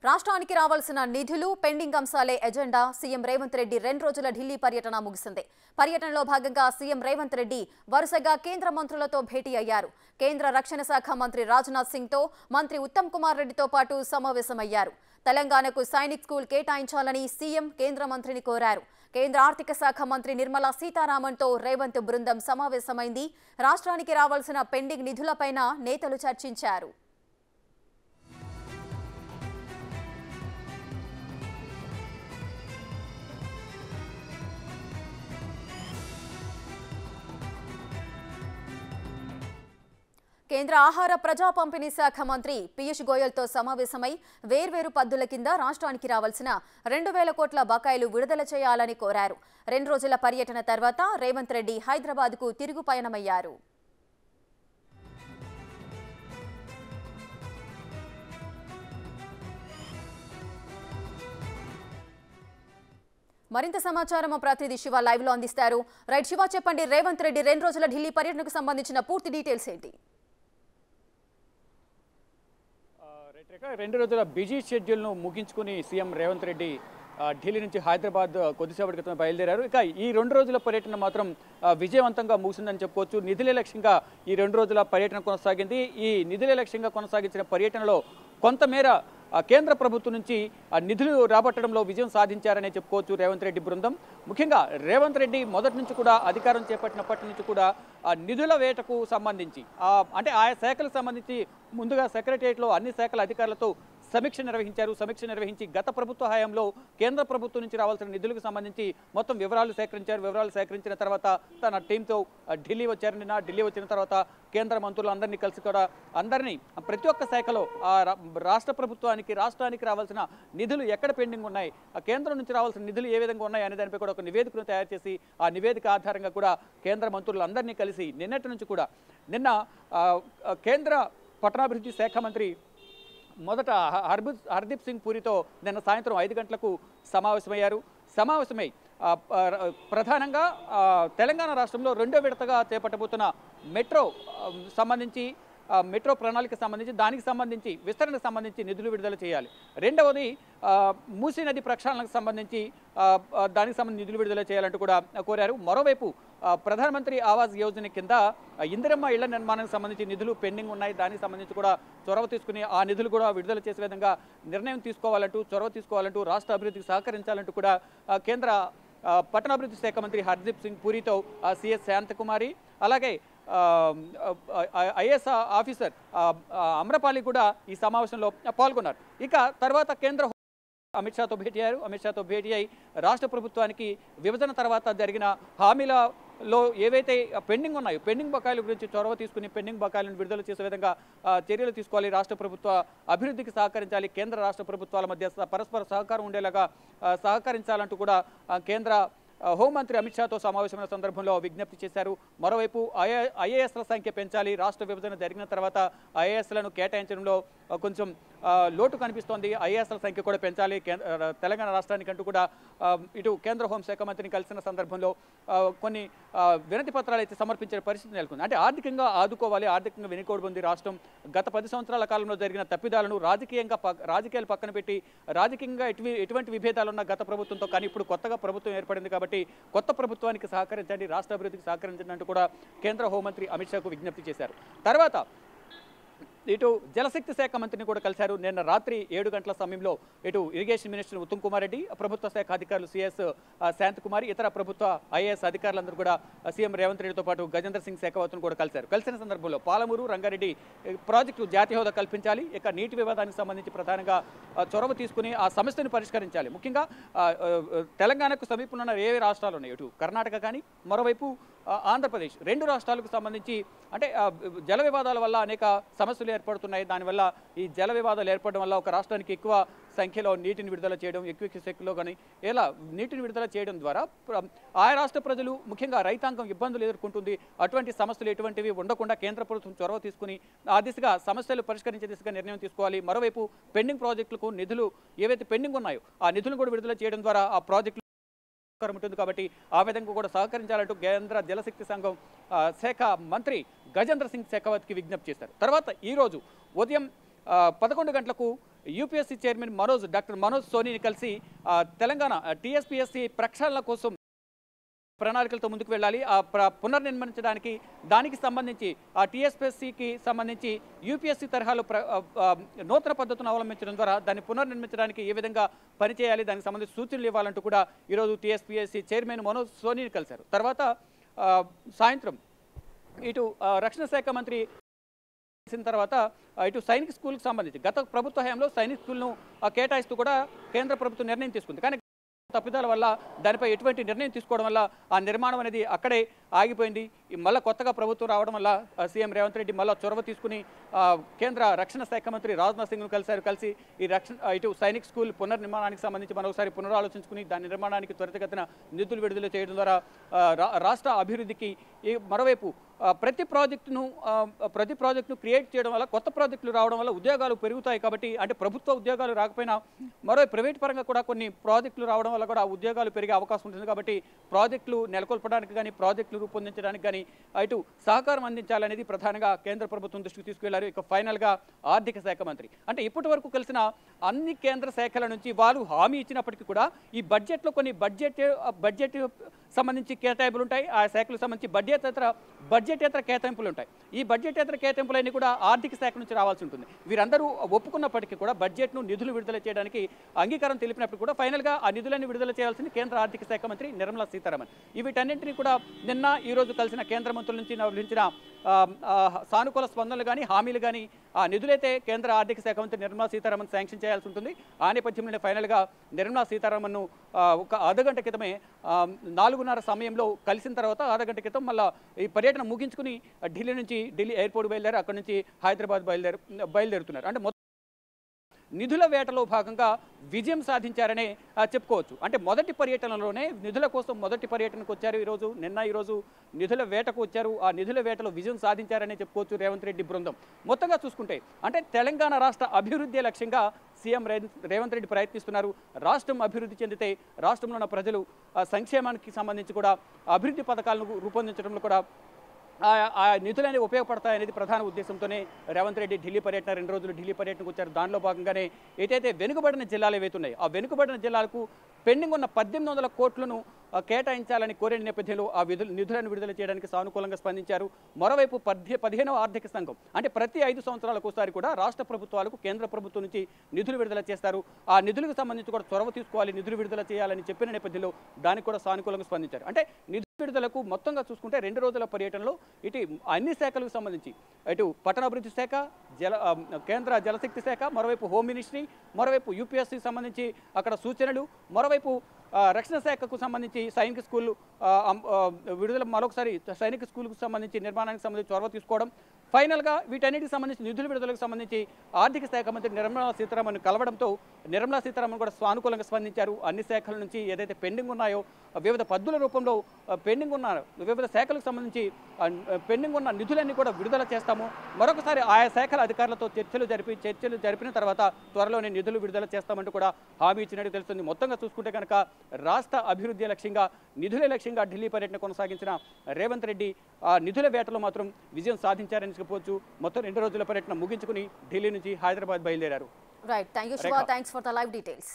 రాష్ట్రానికి రావాల్సిన నిధులు పెండింగ్ అంశాలే ఎజెండా సీఎం రేవంత్ రెడ్డి 2 రోజుల ఢిల్లీ పర్యటన ముగిసింది. పర్యటనలో భాగంగా సీఎం రేవంత్ రెడ్డి వరుసగా కేంద్ర మంత్రులతో భేటీ అయ్యారు. కేంద్ర రక్షణ శాఖ మంత్రి రాజ్నాథ్ సింగ్ తో మంత్రి ఉత్తమ్ కుమార్ రెడ్డితో పాటు సమావేశమయ్యారు. తెలంగాణకు సైనిక్ స్కూల్ కేటాయించాలని సీఎం కేంద్ర మంత్రిని కోరారు. కేంద్ర ఆర్థిక శాఖ మంత్రి నిర్మలా సీతారామన్ తో రేవంత్ బృందం సమావేశమైంది. రాష్ట్రానికి రావాల్సిన పెండింగ్ నిధులపైన నేతలు చర్చించారు. కేంద్ర ఆహార ప్రజా పంపిణీ శాఖ మంత్రి పీయూష్ గోయల్తో సమావేశమై వేర్వేరు పద్దుల కింద రాష్ట్రానికి రావాల్సిన 2,000 కోట్ల బకాయిలు విడుదల చేయాలని కోరారు. 2 రోజుల పర్యటన తర్వాత రేవంత్ రెడ్డి హైదరాబాద్కు తిరుగు పయనమయ్యారు. మరింత సమాచారం మా ప్రతినిధి శివ లైవ్ లో అందిస్తారు. రైట్ శివ, చెప్పండి, రేవంత్ రెడ్డి 2 రోజుల ఢిల్లీ పర్యటనకు సంబంధించిన పూర్తి డీటెయిల్స్ ఏంటి? 2 రోజుల బిజీ షెడ్యూల్ను ముగించుకుని సీఎం రేవంత్ రెడ్డి ఢిల్లీ నుంచి హైదరాబాద్ కొద్దిసేపటి క్రితం బయలుదేరారు. ఇక ఈ 2 రోజుల పర్యటన మాత్రం విజయవంతంగా ముగిసిందని చెప్పుకోవచ్చు. నిధులే లక్ష్యంగా ఈ 2 రోజుల పర్యటన కొనసాగింది. ఈ నిధులే లక్ష్యంగా కొనసాగించిన పర్యటనలో కొంతమేర కేంద్ర ప్రభుత్వం నుంచి నిధులు రాబట్టడంలో విజయం సాధించారనే చెప్పుకోవచ్చు రేవంత్ రెడ్డి బృందం. ముఖ్యంగా రేవంత్ రెడ్డి మొదటి నుంచి కూడా అధికారం చేపట్టినప్పటి నుంచి కూడా నిధుల వేటకు సంబంధించి అంటే ఆయా శాఖలకు సంబంధించి ముందుగా సెక్రటరియట్లో అన్ని శాఖల అధికారులతో సమీక్ష నిర్వహించారు. సమీక్ష నిర్వహించి గత ప్రభుత్వ హయాంలో కేంద్ర ప్రభుత్వం నుంచి రావాల్సిన నిధులకు సంబంధించి మొత్తం వివరాలు సేకరించారు. వివరాలు సేకరించిన తర్వాత తన టీంతో ఢిల్లీ వచ్చారు. నిన్న ఢిల్లీ వచ్చిన తర్వాత కేంద్ర మంత్రులందరినీ కలిసి కూడా అందరినీ ప్రతి ఒక్క శాఖలో రాష్ట్ర ప్రభుత్వానికి రాష్ట్రానికి రావాల్సిన నిధులు ఎక్కడ పెండింగ్ ఉన్నాయి, కేంద్రం నుంచి రావాల్సిన నిధులు ఏ విధంగా ఉన్నాయి అనే దానిపై కూడా ఒక నివేదికను తయారు చేసి ఆ నివేదిక ఆధారంగా కూడా కేంద్ర మంత్రులందరినీ కలిసి నిన్నటి నుంచి కూడా నిన్న కేంద్ర పట్టణాభివృద్ధి శాఖ మంత్రి మొదట హర్దీప్ సింగ్ పూరితో నిన్న సాయంత్రం 5 గంటలకు సమావేశమై ప్రధానంగా తెలంగాణ రాష్ట్రంలో 2వ విడతగా చేపట్టబోతున్న మెట్రో ప్రణాళిక సంబంధించి దానికి సంబంధించి విస్తరణకు సంబంధించి నిధులు విడుదల చేయాలి. రెండవది మూసీ నది ప్రక్షాళనకు సంబంధించి దానికి సంబంధించి నిధులు విడుదల చేయాలంటూ కూడా కోరారు. మరోవైపు ప్రధానమంత్రి ఆవాస్ యోజన కింద ఇందిరమ్మ ఇళ్ల నిర్మాణానికి సంబంధించి నిధులు పెండింగ్ ఉన్నాయి. దానికి సంబంధించి కూడా చొరవ తీసుకుని ఆ నిధులు కూడా విడుదల చేసే విధంగా చొరవ తీసుకోవాలంటూ రాష్ట్ర అభివృద్ధికి సహకరించాలంటూ కూడా కేంద్ర పట్టణాభివృద్ధి శాఖ మంత్రి హర్దీప్ సింగ్ పూరితో సిఎస్ శాంతకుమారి అలాగే ఐఏఎస్ ఆఫీసర్ అమ్రపాలి కూడా ఈ సమావేశంలో పాల్గొన్నారు. ఇక తర్వాత కేంద్ర అమిత్ షాతో భేటీ అయి రాష్ట్ర ప్రభుత్వానికి విభజన తర్వాత జరిగిన హామీలలో ఏవైతే పెండింగ్ బకాయిల గురించి చొరవ తీసుకుని పెండింగ్ బకాయిలను విడుదల చేసే విధంగా చర్యలు తీసుకోవాలి. రాష్ట్ర ప్రభుత్వ అభివృద్ధికి సహకరించాలి. కేంద్ర రాష్ట్ర ప్రభుత్వాల మధ్య పరస్పర సహకారం ఉండేలాగా సహకరించాలంటూ కూడా కేంద్ర హోంమంత్రి అమిత్ షాతో సమావేశమైన సందర్భంలో విజ్ఞప్తి చేశారు. మరోవైపు ఐఏఎస్ల సంఖ్య పెంచాలి. రాష్ట్ర విభజన జరిగిన తర్వాత ఐఏఎస్లను కేటాయించడంలో కొంచెం లోటు కనిపిస్తోంది. ఐఏఎస్ల సంఖ్య కూడా పెంచాలి తెలంగాణ రాష్ట్రానికి అంటూ కూడా ఇటు కేంద్ర హోంశాఖ మంత్రిని కలిసిన సందర్భంలో కొన్ని వినతి పత్రాలు అయితే సమర్పించే పరిస్థితి నెలకొంది. అంటే ఆర్థికంగా ఆదుకోవాలి, ఆర్థికంగా వెనుకబడి రాష్ట్రం. గత 10 సంవత్సరాల కాలంలో జరిగిన తప్పిదాలను రాజకీయాలు పక్కన పెట్టి రాజకీయంగా ఎటువంటి విభేదాలు ఉన్న గత ప్రభుత్వంతో, కానీ ఇప్పుడు కొత్తగా ప్రభుత్వం ఏర్పడింది కాబట్టి కొత్త ప్రభుత్వానికి సహకరించండి, రాష్ట్ర అభివృద్ధికి సహకరించండి అంటూ కూడా కేంద్ర హోంమంత్రి అమిత్ షాకు విజ్ఞప్తి చేశారు. తర్వాత ఇటు జలశక్తి శాఖ మంత్రిని కూడా కలిశారు. నిన్న రాత్రి 7 గంటల సమయంలో ఇటు ఇరిగేషన్ మినిస్టర్ ఉత్తమ్ కుమార్ రెడ్డి, ప్రభుత్వ శాఖ అధికారులు సిఎస్ శాంతకుమారి, ఇతర ప్రభుత్వ ఐఏఎస్ అధికారులందరూ కూడా సీఎం రేవంత్ రెడ్డితో పాటు గజేంద్ర సింగ్ షెకావత్ను కూడా కలిశారు. కలిసిన సందర్భంలో పాలమూరు రంగారెడ్డి ప్రాజెక్టు జాతీయ హోదా కల్పించాలి, ఇక నీటి వివాదానికి సంబంధించి ప్రధానంగా చొరవ తీసుకుని ఆ సమస్యను పరిష్కరించాలి. ముఖ్యంగా తెలంగాణకు సమీపంలో ఉన్న ఏ రాష్ట్రాలు ఉన్నాయి, ఇటు కర్ణాటక కానీ మరోవైపు ఆంధ్రప్రదేశ్, 2 రాష్ట్రాలకు సంబంధించి అంటే జల వివాదాల వల్ల అనేక సమస్యలు ఏర్పడుతున్నాయి. దానివల్ల ఈ జల వివాదాలు ఏర్పడడం వల్ల ఒక రాష్ట్రానికి ఎక్కువ సంఖ్యలో నీటిని విడుదల చేయడం, ఎక్కువ సంఖ్యలో కానీ ఇలా నీటిని విడుదల చేయడం ద్వారా ఆయా రాష్ట్ర ప్రజలు ముఖ్యంగా రైతాంగం ఇబ్బందులు ఎదుర్కొంటుంది. అటువంటి సమస్యలు ఎటువంటివి ఉండకుండా కేంద్ర ప్రభుత్వం చొరవ తీసుకుని ఆ దిశగా సమస్యలు పరిష్కరించే దిశగా నిర్ణయం తీసుకోవాలి. మరోవైపు పెండింగ్ ప్రాజెక్టులకు నిధులు ఏవైతే పెండింగ్ ఉన్నాయో ఆ నిధులను కూడా విడుదల చేయడం ద్వారా ఆ ప్రాజెక్టులు ఉంటుంది కాబట్టి ఆ విధంగా కూడా సహకరించాలంటూ కేంద్ర జలశక్తి సంఘం శాఖ మంత్రి గజేంద్ర సింగ్ షెకావత్కి విజ్ఞప్తి చేశారు. తర్వాత ఈరోజు ఉదయం 11 గంటలకు యూపీఎస్సీ చైర్మన్ డాక్టర్ మనోజ్ సోనీని కలిసి తెలంగాణ టీఎస్పీఎస్సీ ప్రక్షాళన కోసం ప్రణాళికలతో ముందుకు వెళ్ళాలి. పునర్నిర్మించడానికి దానికి సంబంధించి ఆ టీఎస్పీఎస్సీకి సంబంధించి యూపీఎస్సీ తరహాలో నూతన పద్ధతులను అవలంబించడం ద్వారా దాన్ని పునర్నిర్మించడానికి ఏ విధంగా పనిచేయాలి, దానికి సంబంధించి సూచనలు ఇవ్వాలంటూ కూడా ఈరోజు టీఎస్పీఎస్సీ చైర్మన్ మనోజ్ సోనీని కలిశారు. తర్వాత సాయంత్రం ఇటు రక్షణ శాఖ మంత్రి తర్వాత ఇటు సైనిక్ స్కూల్కి సంబంధించి గత ప్రభుత్వ హయాంలో సైనిక్ స్కూల్ను కేటాయిస్తూ కూడా కేంద్ర ప్రభుత్వం నిర్ణయం తీసుకుంది. కానీ తప్పిదాల వల్ల దానిపై ఎటువంటి నిర్ణయం తీసుకోవడం వల్ల ఆ నిర్మాణం అనేది అక్కడే ఆగిపోయింది. మళ్ళీ కొత్తగా ప్రభుత్వం రావడం వల్ల సీఎం రేవంత్ రెడ్డి మళ్ళీ చొరవ తీసుకుని కేంద్ర రక్షణ శాఖ మంత్రి రాజ్నాథ్ సింగ్ను కలిసి ఈ ఇటు సైనిక్ స్కూల్ పునర్నిర్మాణానికి సంబంధించి మరొకసారి పునరాలోచించుకుని దాని నిర్మాణానికి త్వరితగతిన నిధులు విడుదల చేయడం ద్వారా రాష్ట్ర అభివృద్ధికి మరోవైపు ప్రతి ప్రాజెక్టును క్రియేట్ చేయడం వల్ల కొత్త ప్రాజెక్టులు రావడం వల్ల ఉద్యోగాలు పెరుగుతాయి. కాబట్టి అంటే ప్రభుత్వ ఉద్యోగాలు రాకపోయినా మరో ప్రైవేట్ పరంగా కూడా కొన్ని ప్రాజెక్టులు రావడం వల్ల కూడా ఉద్యోగాలు పెరిగే అవకాశం ఉంటుంది. కాబట్టి ప్రాజెక్టులు నెలకొల్పడానికి కానీ ప్రాజెక్టులు రూపొందించడానికి కానీ ఇటు సహకారం అందించాలనేది ప్రధానంగా కేంద్ర ప్రభుత్వం దృష్టికి తీసుకువెళ్లారు. ఇక ఫైనల్గా ఆర్థిక శాఖ మంత్రి అంటే ఇప్పటి వరకు కలిసిన అన్ని కేంద్ర శాఖల నుంచి వారు హామీ ఇచ్చినప్పటికీ కూడా ఈ బడ్జెట్లో కొన్ని బడ్జెట్ సంబంధించి కేటాయింపులు ఉంటాయి. ఆ శాఖలకు సంబంధించి బడ్జెటేతర కేటాయింపులు ఉంటాయి. ఈ బడ్జెటేతర కేటాయింపులన్నీ కూడా ఆర్థిక శాఖ నుంచి రావాల్సి ఉంటుంది. వీరందరూ ఒప్పుకున్నప్పటికీ కూడా బడ్జెట్ను నిధులు విడుదల చేయడానికి అంగీకారం తెలిపినప్పుడు కూడా ఫైనల్గా ఆ నిధులను విడుదల చేయాల్సింది కేంద్ర ఆర్థిక శాఖ మంత్రి నిర్మలా సీతారామన్. వీటన్నింటినీ కూడా నిన్న ఈరోజు కలిసిన కేంద్ర మంత్రుల నుంచి లభించిన సానుకూల స్పందనలు కానీ హామీలు కానీ ఆ నిధులైతే కేంద్ర ఆర్థిక శాఖ మంత్రి నిర్మలా సీతారామన్ శాంక్షన్ చేయాల్సి ఉంటుంది. ఆ నేపథ్యంలో ఫైనల్గా నిర్మలా సీతారామన్ను ఒక అర్ధగంట క్రితమే 4:30 సమయంలో కలిసిన తర్వాత అర్ధగంట క్రితం మళ్ళీ ఈ పర్యటన ముగించుకుని ఢిల్లీ ఎయిర్పోర్ట్ బయలుదేరి అక్కడి నుంచి హైదరాబాద్ బయలుదేరుతున్నారు. అంటే నిధుల వేటలో భాగంగా విజయం సాధించారనే చెప్పుకోవచ్చు. అంటే మొదటి పర్యటనలోనే నిధుల కోసం మొదటి పర్యటనకు వచ్చారు. ఈరోజు నిధుల వేటకు వచ్చారు. ఆ నిధుల వేటలో విజయం సాధించారనే చెప్పుకోవచ్చు రేవంత్ రెడ్డి బృందం. మొత్తంగా చూసుకుంటే అంటే తెలంగాణ రాష్ట్ర అభివృద్ధి లక్ష్యంగా సీఎం రేవంత్ రెడ్డి ప్రయత్నిస్తున్నారు. రాష్ట్రం అభివృద్ధి చెందితే రాష్ట్రంలో ఉన్న ప్రజలు సంక్షేమానికి సంబంధించి కూడా అభివృద్ధి పథకాలను రూపొందించడంలో కూడా ఆ నిధులనేవి ఉపయోగపడతాయనేది ప్రధాన ఉద్దేశంతోనే రేవంత్ రెడ్డి ఢిల్లీ పర్యటన 2 రోజులు ఢిల్లీ పర్యటనకు వచ్చారు. దానిలో భాగంగానే ఏదైతే వెనుకబడిన జిల్లాలు ఏవైతున్నాయి ఆ వెనుకబడిన జిల్లాలకు పెండింగ్ ఉన్న 1800 కోట్లను కేటాయించాలని కోరిన నేపథ్యంలో ఆ నిధులను విడుదల చేయడానికి సానుకూలంగా స్పందించారు. మరోవైపు 15వ ఆర్థిక సంఘం అంటే ప్రతి 5 సంవత్సరాలకు ఒకసారి కూడా రాష్ట్ర ప్రభుత్వాలకు కేంద్ర ప్రభుత్వం నుంచి నిధులు విడుదల చేస్తారు. ఆ నిధులకు సంబంధించి కూడా చొరవ తీసుకోవాలి, నిధులు విడుదల చేయాలని చెప్పిన నేపథ్యంలో దానికి కూడా సానుకూలంగా స్పందించారు. అంటే నిధుల విడుదలకు మొత్తంగా చూసుకుంటే 2 రోజుల పర్యటనలో ఇటు అన్ని శాఖలకు సంబంధించి ఇటు పట్టణాభివృద్ధి శాఖ, కేంద్ర జలశక్తి శాఖ, మరోవైపు హోమ్ మినిస్ట్రీ, మరోవైపు యూపీఎస్సీకి సంబంధించి అక్కడ సూచనలు, మరోవైపు రక్షణ శాఖకు సంబంధించి సైనిక స్కూల్ విడుదల మరొకసారి సైనిక స్కూల్కు సంబంధించి నిర్మాణానికి సంబంధించి చొరవ తీసుకోవడం, ఫైనల్గా వీటన్నిటికి సంబంధించి నిధుల విడుదలకు సంబంధించి ఆర్థిక శాఖ మంత్రి నిర్మలా సీతారామన్ కలవడంతో నిర్మలా సీతారామన్ కూడా సానుకూలంగా స్పందించారు. అన్ని శాఖల నుంచి ఏదైతే పెండింగ్ ఉన్నాయో వివిధ పద్దుల రూపంలో పెండింగ్ ఉన్న వివిధ శాఖలకు సంబంధించి పెండింగ్ ఉన్న నిధులన్నీ కూడా విడుదల చేస్తాము. మరొకసారి ఆయా శాఖల అధికారులతో చర్చలు జరిపిన తర్వాత త్వరలోనే నిధులు విడుదల చేస్తామంటూ కూడా హామీ ఇచ్చినట్టు తెలుస్తుంది. మొత్తంగా చూసుకుంటే కనుక రాష్ట్ర అభివృద్ధి లక్ష్యంగా నిధుల లక్ష్యంగా ఢిల్లీ పర్యటన కొనసాగించిన రేవంత్ రెడ్డి నిధుల వేటలో మాత్రం విజయం సాధించారని చెప్పవచ్చు. మొత్తం 2 రోజుల పర్యటన ముగించుకుని ఢిల్లీ నుంచి హైదరాబాద్ బయలుదేరారు. Right, thank you Shiva, thanks for the live details.